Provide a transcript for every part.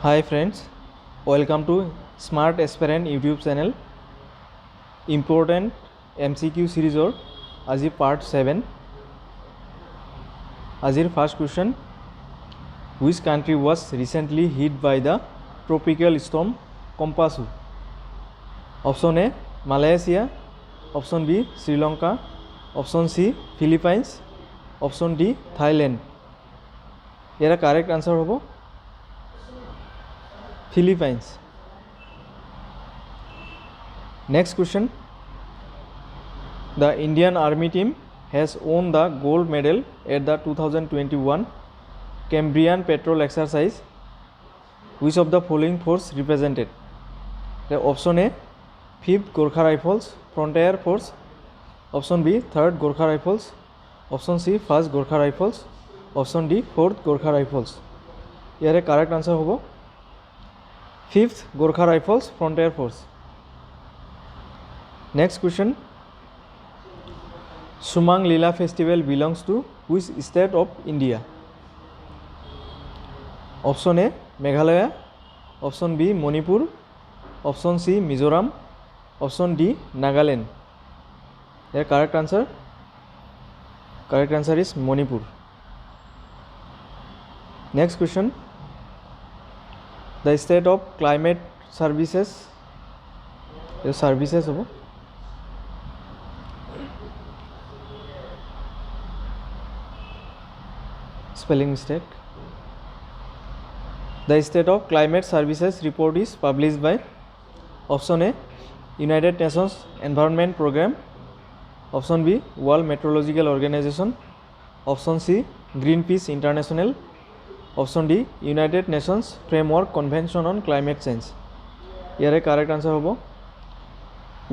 Hi friends, welcome to Smart Aspirant YouTube channel. Important MCQ series or আজি part 7. Azir first question: which country was recently hit by the tropical storm Kompasu? Option A Malaysia, option B Sri Lanka, option C Philippines, option D Thailand. Year correct answer হ'ব Philippines. Next question: the Indian Army team has won the gold medal at the 2021 Cambrian Patrol exercise. Which of the following force represented? The option A 5th Gorkha Rifles Frontier Force, option B 3rd Gorkha Rifles, option C 1st Gorkha Rifles, option D 4th Gorkha Rifles. ইয়াৰে correct answer হ'ব 5th Gorkha Rifles Frontier Force. Next question: Sumang Lila festival belongs to which state of India? Option A Meghalaya, option B Manipur, option C Mizoram, option D Nagaland. The correct answer is Manipur. Next question: the state of climate services হ'ব spelling mistake. The state of climate services report is published by option A United Nations Environment Program, option B World Meteorological Organization, option C Greenpeace International, option D United Nations Framework Convention on Climate Change. ইয়াৰে correct answer হ'ব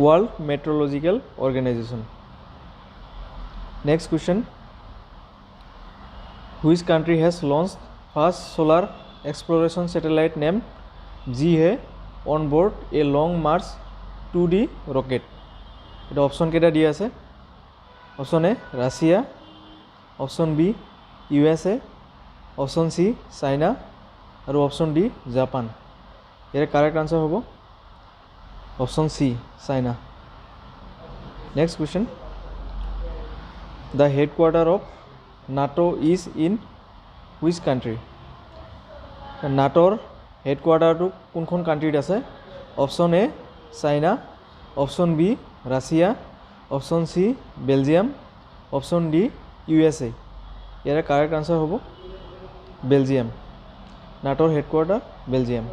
World Meteorological Organization. Next question: which country has launched first solar exploration satellite named GHE on board a Long March 2D rocket? এটা option কেইটা দিয়া আছে? Option A Russia, option B USA, option C China আৰু option D Japan. ইয়াৰ correct answer হ'ব option C China. Next question: the headquarter of NATO is in which country? নাটোৰ হেডকোয়াৰ্টাৰটো কোনখন কাণ্ট্ৰিত আছে? Option A China, option B Russia, option C Belgium, option D USA. ইয়াৰ correct answer হ'ব Belgium. নাটোৰ headquarter Belgium.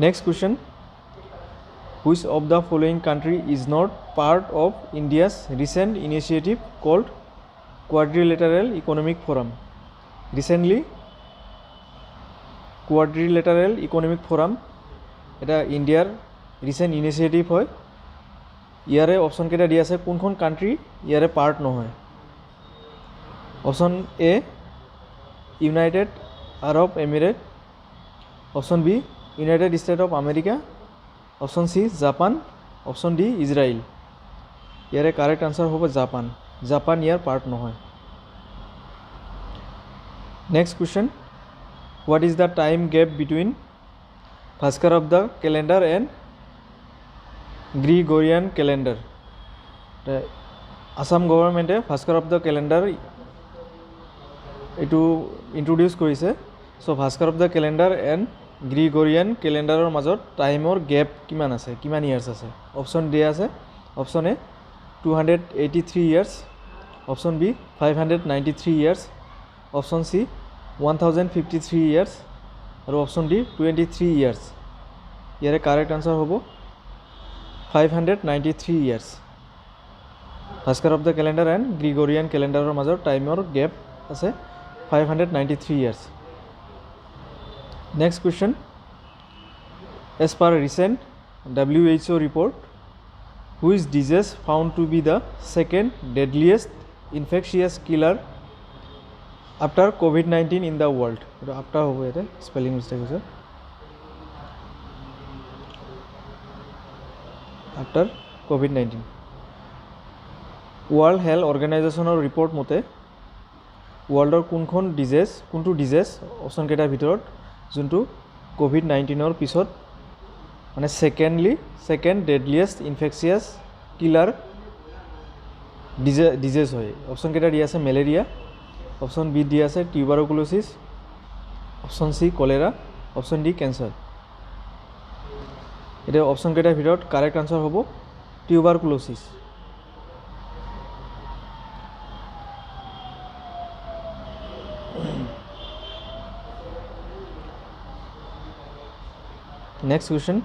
Next question: which of the following country is not part of India's recent initiative called Quadrilateral Economic Forum? Recently Quadrilateral Economic Forum এটা ইণ্ডিয়াৰ recent initiative হয়. ইয়াৰে option কেইটা দিয়া আছে, কোনখন কাণ্ট্ৰি ইয়াৰে পাৰ্ট নহয়? Option A United Arab Emirate, option B United State of America, option C Japan, option D Israel. ইয়াৰে কাৰেক্ট আনসাৰ হ'ব জাপান. জাপান ইয়াৰ পাৰ্ট নহয়. Next question: what is the time gap between Bhaskar of the calendar and Gregorian calendar? Assam গভৰ্নমেন্টে Bhaskar of the calendar এইটো introduce কৰিছে. So Bhaskar of the calendar and Gregorian ক্যালেন্ডাৰৰ মাজত টাইমৰ গেপ কিমান আছে, কিমান ইয়াৰ্ছ আছে? অপশন দিয়া আছে. Option A 283 years, option B 593 years, option C 1053 years আৰু অপশন ডি 23 ইয়াৰ্ছ. ইয়াৰে কাৰেক্ট আনসাৰ হ'ব 593 years. Bhaskar of the calendar and Gregorian ক্যালেন্ডাৰৰ মাজত টাইমৰ গেপ আছে 593 years. Next question: as per recent WHO report, which disease found to be the second deadliest infectious killer after COVID-19 in the world? After hobo ete spelling mistake hoise. After COVID-19 World Health Organization report mote ৱৰ্ল্ডৰ কোনটো disease অপশ্যনকেইটাৰ ভিতৰত যোনটো COVID-19 পিছত মানে second deadliest infectious killer disease হয়। অপশ্যনকেইটা দিয়া আছে মেলেৰিয়া, অপশ্যন বি দিয়া আছে tuberculosis, option C cholera, option D cancer. এতিয়া অপশ্যনকেইটাৰ ভিতৰত কাৰেক্ট আনচাৰ হ'ব tuberculosis. Next question.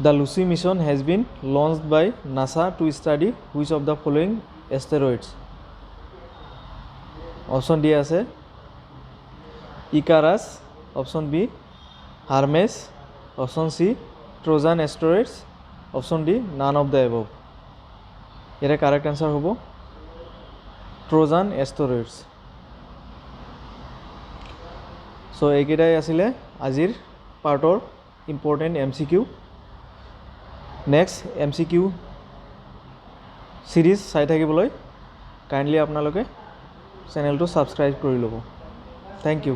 The Lucy mission has been launched by NASA to study which of the following asteroids? Option D আছে Icarus, option B Hermes, option C Trojan asteroids, option D none of the above. এর correct answer হবো Trojan asteroids. So এইকেইটাই আছিলে আজিৰ পাৰ্টৰ important MCQ। Next MCQ series চাই থাকিবলৈ kindly আপোনালোকে চেনেলটো ছাবস্ক্ৰাইব কৰি ল'ব। Thank U.